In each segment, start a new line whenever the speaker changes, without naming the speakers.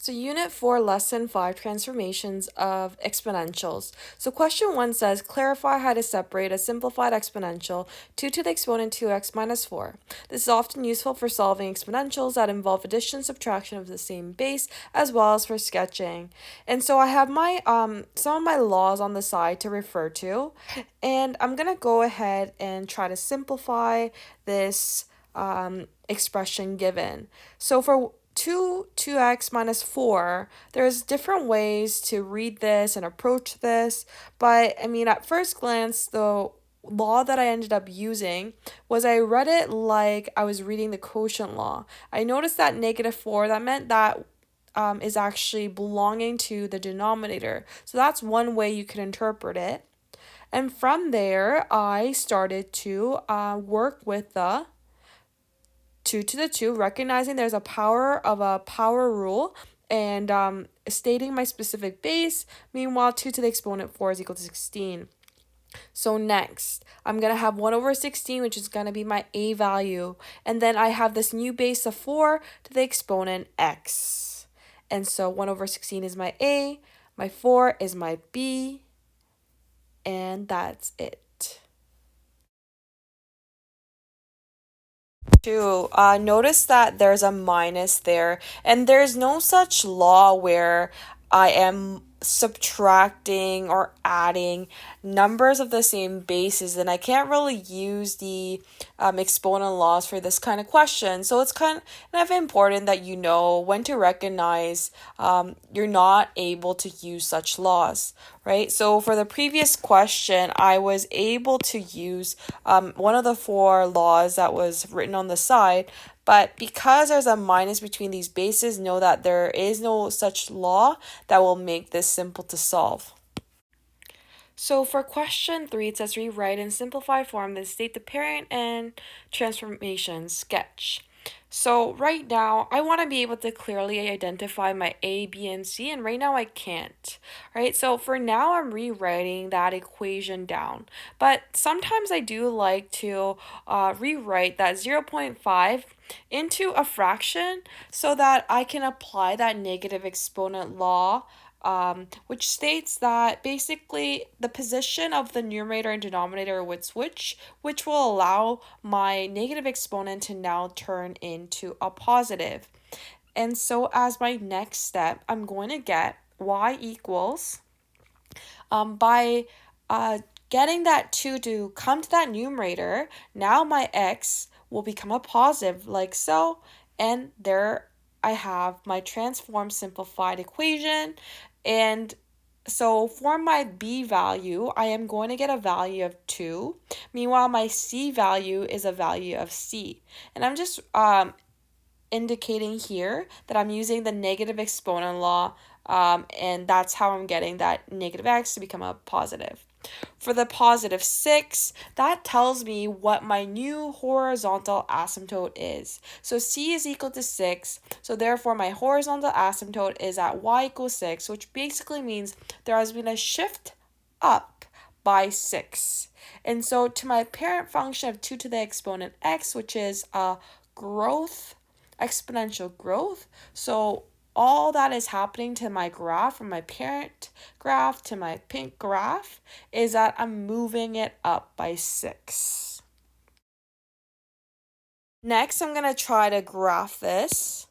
So Unit 4, Lesson 5, Transformations of Exponentials. So question 1 says, clarify how to separate a simplified exponential 2 to the exponent 2x minus 4. This is often useful for solving exponentials that involve addition and subtraction of the same base, as well as for sketching. And so I have my some of my laws on the side to refer to, and I'm going to go ahead and try to simplify this expression given. So for 2x minus 4, there's different ways to read this and approach this, but I mean, at first glance, the law that I ended up using was I read it like I was reading the quotient law. I noticed that -4, that meant that is actually belonging to the denominator. So that's one way you could interpret it. And from there, I started to work with the 2 to the 2, recognizing there's a power of a power rule, and stating my specific base. Meanwhile, 2 to the exponent 4 is equal to 16. So next, I'm going to have 1 over 16, which is going to be my a value. And then I have this new base of 4 to the exponent x. And so 1 over 16 is my a, my 4 is my b, and that's it. Notice that there's a minus there, and there's no such law where I am subtracting or adding numbers of the same bases, and I can't really use the exponent laws for this kind of question. So it's kind of important that you know when to recognize you're not able to use such laws, right? So for the previous question, I was able to use one of the 4 laws that was written on the side, but because there's a minus between these bases, know that there is no such law that will make this simple to solve. So for question 3, it says rewrite in simplified form the state the parent and transformation sketch. So right now, I want to be able to clearly identify my A, B, and C, and right now I can't, right? So for now, I'm rewriting that equation down. But sometimes I do like to rewrite that 0.5 into a fraction so that I can apply that negative exponent law, which states that basically the position of the numerator and denominator would switch, which will allow my negative exponent to now turn into a positive. And so as my next step, I'm going to get y equals, by getting that 2 to come to that numerator, now my x will become a positive like so, and there I have my transform simplified equation. And so for my b value, I am going to get a value of 2. Meanwhile, my c value is a value of c. And I'm just indicating here that I'm using the negative exponent law, and that's how I'm getting that negative x to become a positive. For the positive 6, that tells me what my new horizontal asymptote is. So c is equal to 6, so therefore my horizontal asymptote is at y equals 6, which basically means there has been a shift up by 6. And so to my parent function of 2 to the exponent x, which is a exponential growth, so all that is happening to my graph, from my parent graph to my pink graph, is that I'm moving it up by 6. Next, I'm going to try to graph this.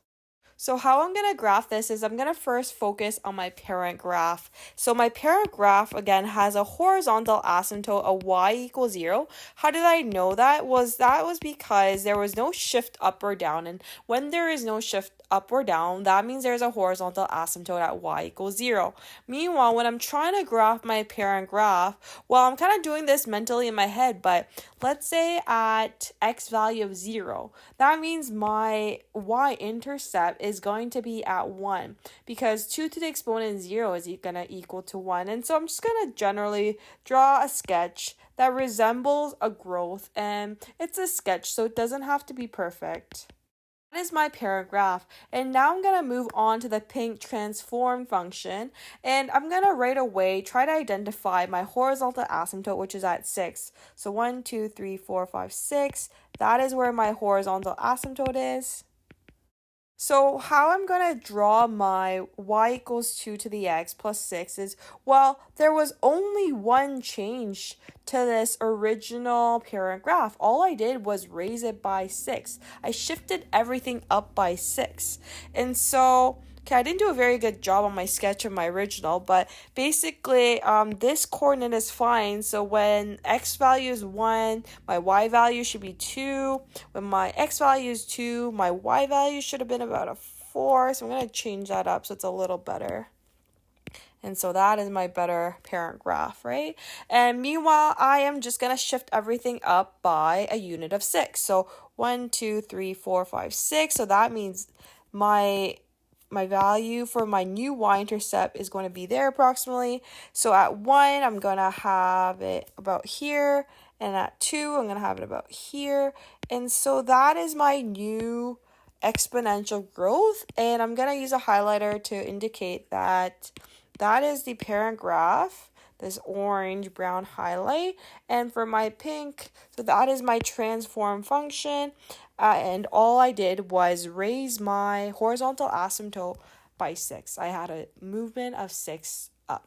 So how I'm going to graph this is I'm going to first focus on my parent graph. So my parent graph, again, has a horizontal asymptote of y equals 0. How did I know that? That was because there was no shift up or down. And when there is no shift up or down, that means there's a horizontal asymptote at y equals 0. Meanwhile, when I'm trying to graph my parent graph, well, I'm kind of doing this mentally in my head, but let's say at x value of 0, that means my y-intercept is going to be at 1, because 2 to the exponent 0 is going to equal to 1. And so I'm just going to generally draw a sketch that resembles a growth, and it's a sketch, so it doesn't have to be perfect. That is my parent graph, and now I'm going to move on to the pink transform function, and I'm going to right away try to identify my horizontal asymptote, which is at 6. So 1, 2, 3, 4, 5, 6, that is where my horizontal asymptote is. So how I'm going to draw my y equals 2 to the x plus 6 is, well, there was only one change to this original parent graph. All I did was raise it by 6. I shifted everything up by 6. And so, okay, I didn't do a very good job on my sketch of my original, but basically this coordinate is fine. So when x value is 1, my y value should be 2. When my x value is 2, my y value should have been about a 4. So I'm going to change that up so it's a little better. And so that is my better parent graph, right? And meanwhile, I am just going to shift everything up by a unit of 6. So 1, 2, 3, 4, 5, 6. So that means my value for my new y-intercept is going to be there approximately. So at 1, I'm going to have it about here. And at 2, I'm going to have it about here. And so that is my new exponential growth. And I'm going to use a highlighter to indicate that that is the parent graph, this orange brown highlight. And for my pink, so that is my transform function. And all I did was raise my horizontal asymptote by 6. I had a movement of 6 up.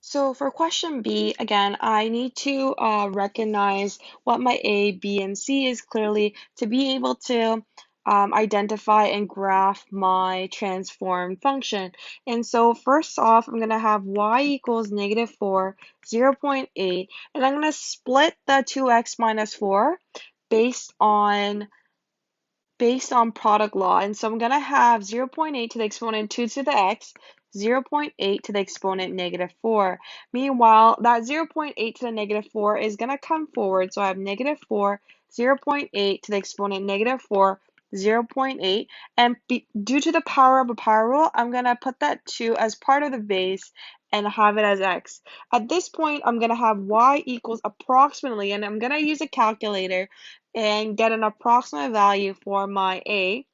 So for question B, again, I need to recognize what my A, B, and C is clearly to be able to identify and graph my transformed function. And so first off, I'm going to have y equals -4, 0.8, and I'm going to split the 2x minus 4 based on product law. And so I'm going to have 0.8 to the exponent 2 to the x, 0.8 to the exponent -4. Meanwhile, that 0.8 to the -4 is going to come forward. So I have -4, 0.8 to the exponent -4, 0.8. And due to the power of a power rule, I'm going to put that 2 as part of the base and have it as x. At this point, I'm going to have y equals approximately, and I'm going to use a calculator and get an approximate value for my A,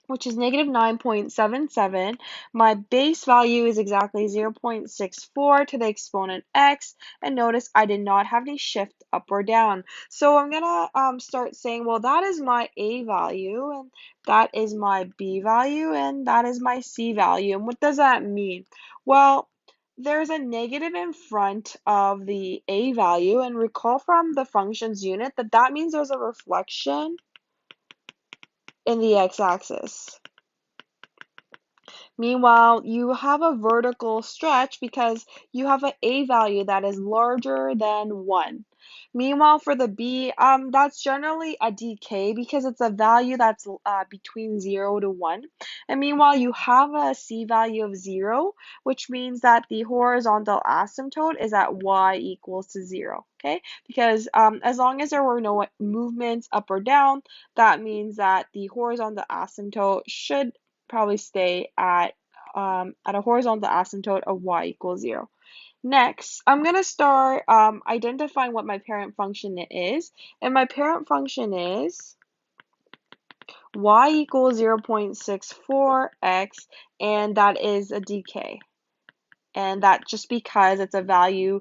which is -9.77. My base value is exactly 0.64 to the exponent x, and notice I did not have any shift up or down. So I'm gonna start saying, well, that is my A value, and that is my B value, and that is my C value. And what does that mean? Well, there's a negative in front of the A value, and recall from the functions unit that that means there's a reflection in the x-axis. Meanwhile, you have a vertical stretch because you have an A value that is larger than 1. Meanwhile, for the B, that's generally a decay because it's a value that's between 0 to 1. And meanwhile, you have a C value of 0, which means that the horizontal asymptote is at y equals to 0, okay? Because as long as there were no movements up or down, that means that the horizontal asymptote should probably stay at a horizontal asymptote of y equals 0. Next, I'm going to start identifying what my parent function is. And my parent function is y equals 0.64x, and that is a decay. And that just because it's a value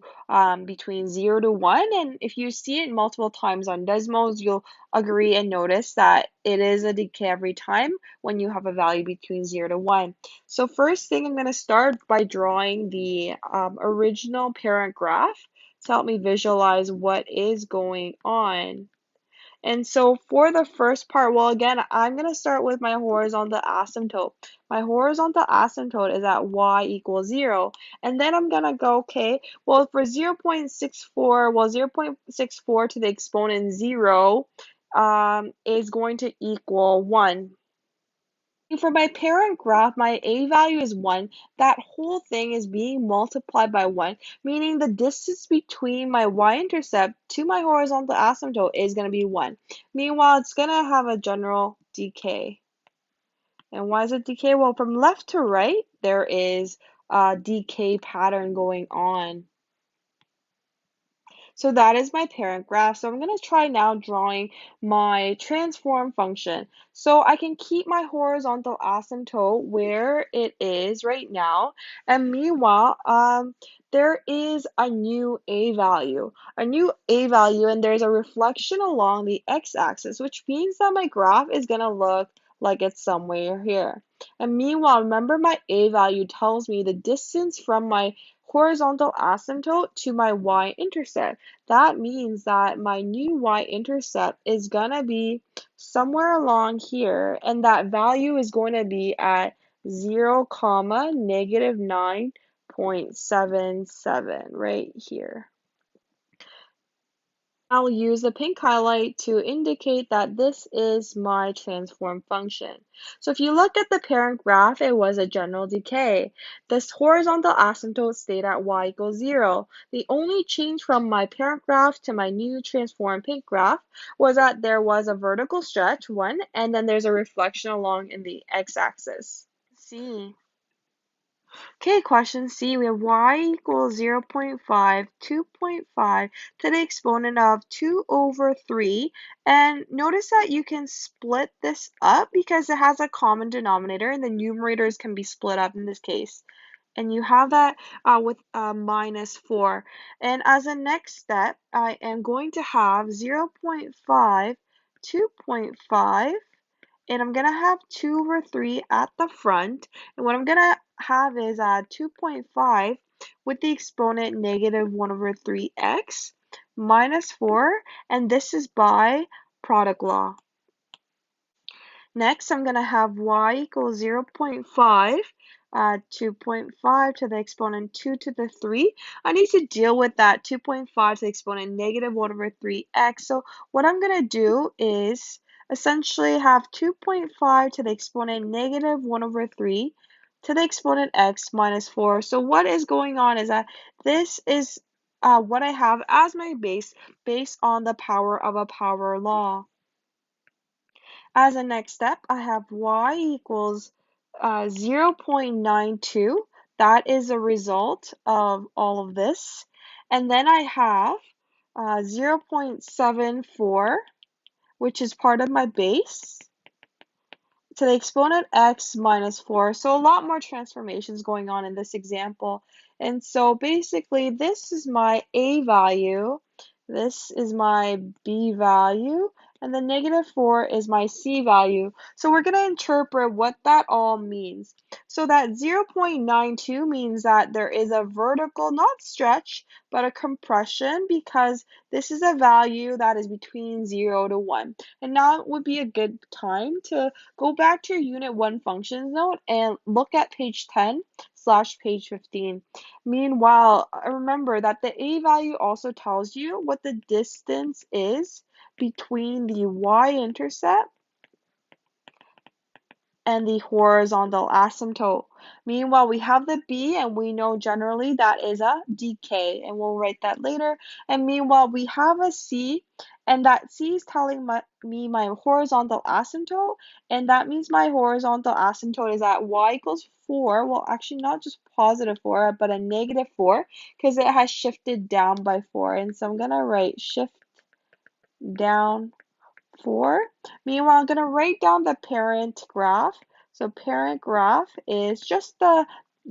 between 0 to 1. And if you see it multiple times on Desmos, you'll agree and notice that it is a decay every time when you have a value between 0 to 1. So first thing, I'm going to start by drawing the original parent graph to help me visualize what is going on. And so for the first part, well, again, I'm going to start with my horizontal asymptote. My horizontal asymptote is at y equals 0. And then I'm going to go, okay, well, for 0.64, well, 0.64 to the exponent 0 is going to equal 1. For my parent graph, my A value is 1. That whole thing is being multiplied by 1, meaning the distance between my y-intercept to my horizontal asymptote is going to be 1. Meanwhile, it's going to have a general decay. And why is it decay? Well, from left to right, there is a decay pattern going on. So that is my parent graph. So I'm going to try now drawing my transform function. So I can keep my horizontal asymptote where it is right now. And meanwhile, there is a new A value. And there's a reflection along the x-axis, which means that my graph is going to look like it's somewhere here. And meanwhile, remember my A value tells me the distance from my horizontal asymptote to my y-intercept. That means that my new y-intercept is gonna be somewhere along here, and that value is going to be at 0, comma, negative 9.77 right here. I'll use the pink highlight to indicate that this is my transform function. So if you look at the parent graph, it was a general decay. This horizontal asymptote stayed at y equals 0. The only change from my parent graph to my new transform pink graph was that there was a vertical stretch, 1, and then there's a reflection along in the x-axis. C. Okay, question C, we have y equals 0.5, 2.5 to the exponent of 2 over 3. And notice that you can split this up because it has a common denominator and the numerators can be split up in this case. And you have that with minus 4. And as a next step, I am going to have 0.5, 2.5, and I'm going to have 2 over 3 at the front. And what I'm going to have is 2.5 with the exponent negative 1 over 3x minus 4, and this is by product law. Next, I'm going to have y equals 0.5, 2.5 to the exponent 2 to the 3. I need to deal with that 2.5 to the exponent negative 1 over 3x. So what I'm going to do is essentially have 2.5 to the exponent negative 1 over 3 to the exponent x minus 4. So what is going on is that this is what I have as my base based on the power of a power law. As a next step, I have y equals 0.92. That is a result of all of this. And then I have 0.74, which is part of my base, to the exponent x minus 4. So a lot more transformations going on in this example. And so basically, this is my a value, this is my b value, and the negative 4 is my c value. So we're going to interpret what that all means. So that 0.92 means that there is a vertical, not stretch, but a compression, because this is a value that is between 0 to 1. And now would be a good time to go back to your Unit 1 functions note and look at page 10/page 15. Meanwhile, remember that the a value also tells you what the distance is between the y-intercept and the horizontal asymptote. Meanwhile, we have the b, and we know generally that is a decay, and we'll write that later. And meanwhile, we have a c, and that c is telling me my horizontal asymptote, and that means my horizontal asymptote is at y equals 4. Well, actually not just positive 4, but a negative 4, because it has shifted down by 4. And so I'm going to write shift down 4. Meanwhile, I'm going to write down the parent graph. So parent graph is just the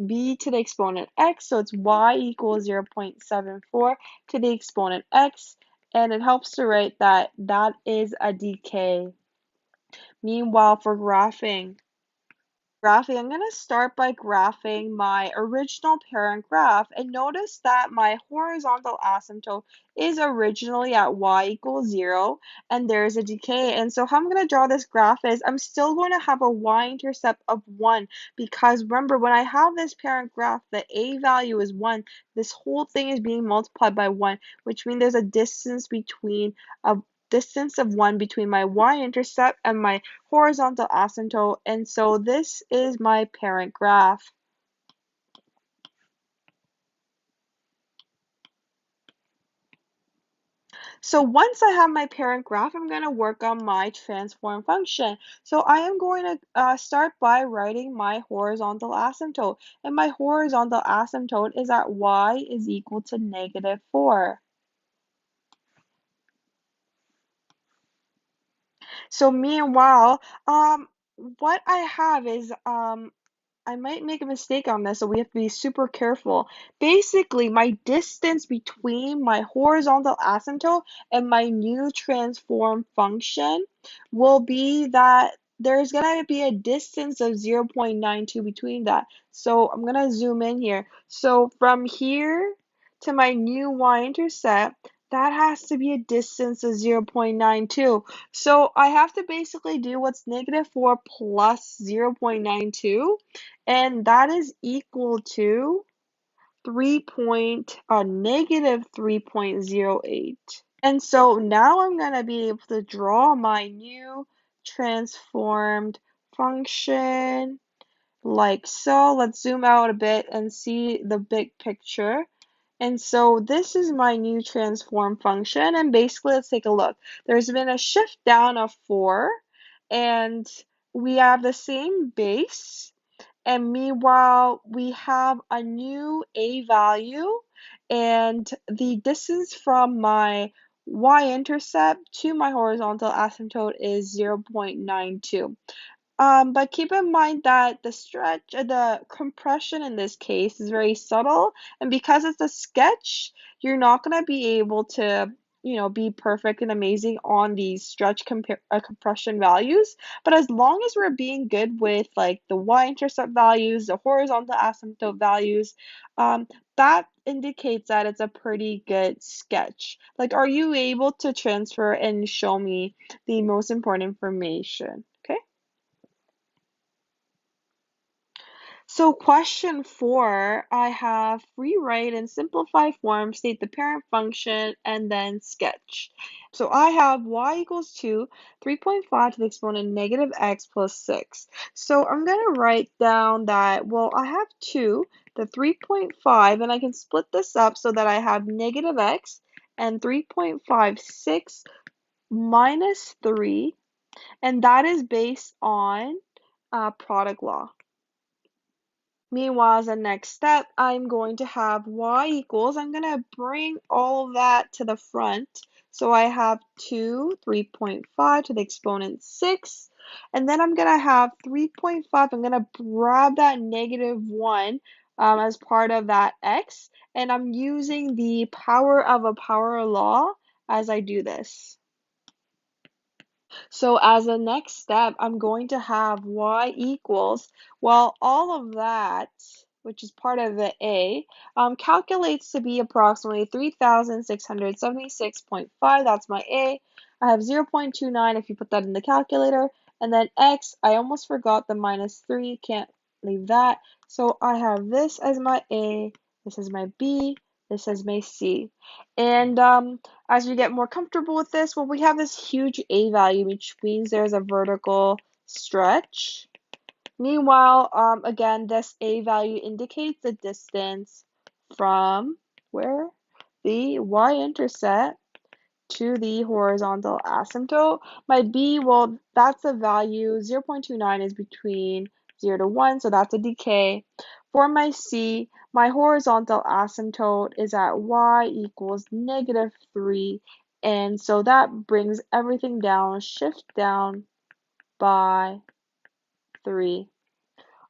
b to the exponent x, so it's y equals 0.74 to the exponent x, and it helps to write that that is a decay. Meanwhile, for graphing, I'm going to start by graphing my original parent graph, and notice that my horizontal asymptote is originally at y equals 0, and there's a decay. And so how I'm going to draw this graph is I'm still going to have a y-intercept of 1, because remember, when I have this parent graph, the a value is 1. This whole thing is being multiplied by 1, which means there's a distance of 1 between my y-intercept and my horizontal asymptote, and so this is my parent graph. So once I have my parent graph, I'm going to work on my transform function. So I am going to start by writing my horizontal asymptote, and my horizontal asymptote is at y is equal to negative 4. So meanwhile, what I have is I might make a mistake on this, so we have to be super careful. Basically, my distance between my horizontal asymptote and my new transform function will be that there's going to be a distance of 0.92 between that. So I'm going to zoom in here. So from here to my new y-intercept, that has to be a distance of 0.92. So I have to basically do what's -4 plus 0.92, and that is equal to negative 3.08. And so now I'm going to be able to draw my new transformed function like so. Let's zoom out a bit and see the big picture. And so this is my new transform function, and basically let's take a look. There's been a shift down of 4, and we have the same base, and meanwhile we have a new a value, and the distance from my y-intercept to my horizontal asymptote is 0.92. But keep in mind that the compression in this case is very subtle, and because it's a sketch, you're not going to be able to, be perfect and amazing on these compression values. But as long as we're being good with like the y-intercept values, the horizontal asymptote values, that indicates that it's a pretty good sketch. Like, are you able to transfer and show me the most important information? Okay. So question 4, I have rewrite in simplified form, state the parent function, and then sketch. So I have y equals 2, 3.5 to the exponent -x plus 6. So I'm going to write down that, well, I have 2, the 3.5, and I can split this up so that I have -x and 3.56 minus 3, and that is based on product law. Meanwhile, as a next step, I'm going to have y equals, I'm going to bring all of that to the front. So I have 2, 3.5 to the exponent 6. And then I'm going to have 3.5. I'm going to grab that -1 as part of that x. And I'm using the power of a power law as I do this. So as a next step, I'm going to have y equals, well, all of that, which is part of the a, calculates to be approximately 3,676.5. That's my a. I have 0.29 if you put that in the calculator. And then x, I almost forgot the -3. Can't leave that. So I have this as my a, this is my b, this is my c. And as we get more comfortable with this, well, we have this huge a value, which means there's a vertical stretch. Meanwhile, again, this a value indicates the distance from where? The y-intercept to the horizontal asymptote. My b, well, that's a value. 0.29 is between 0 to 1, so that's a decay. For my c, my horizontal asymptote is at y equals -3, and so that brings everything down, shift down by 3.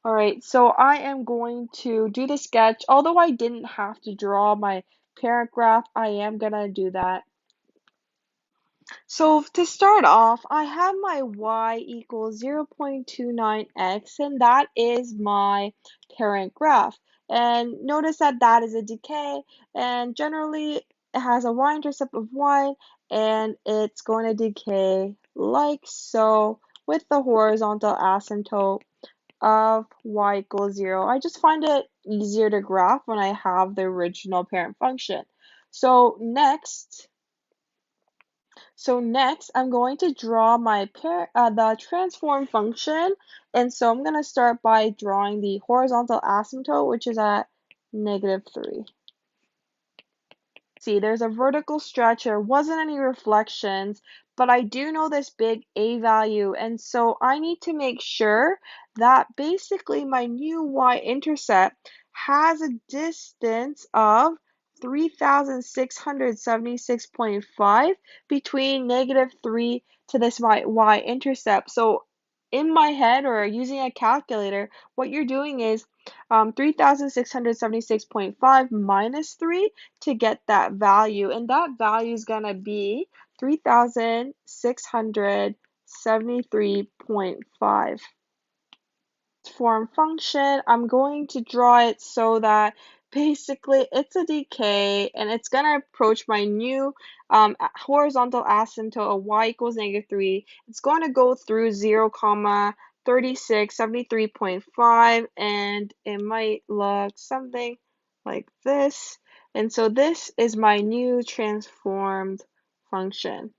All right, so I am going to do the sketch. Although I didn't have to draw my parent graph, I am going to do that. So to start off, I have my y equals 0.29x, and that is my parent graph. And notice that that is a decay, and generally it has a y-intercept of 1, and it's going to decay like so with the horizontal asymptote of y equals 0. I just find it easier to graph when I have the original parent function. So next, I'm going to draw my the transform function, and so I'm going to start by drawing the horizontal asymptote, which is at -3. See, there's a vertical stretch. There wasn't any reflections, but I do know this big a value, and so I need to make sure that basically my new y-intercept has a distance of 3,676.5 between -3 to this my y-intercept. So in my head or using a calculator, what you're doing is 3,676.5 minus 3 to get that value, and that value is going to be 3,676.5. 73.5. Form function, I'm going to draw it so that basically it's a decay and it's going to approach my new horizontal asymptote of y equals -3. It's going to go through 0, 36, 73.5, and it might look something like this. And so this is my new transformed function.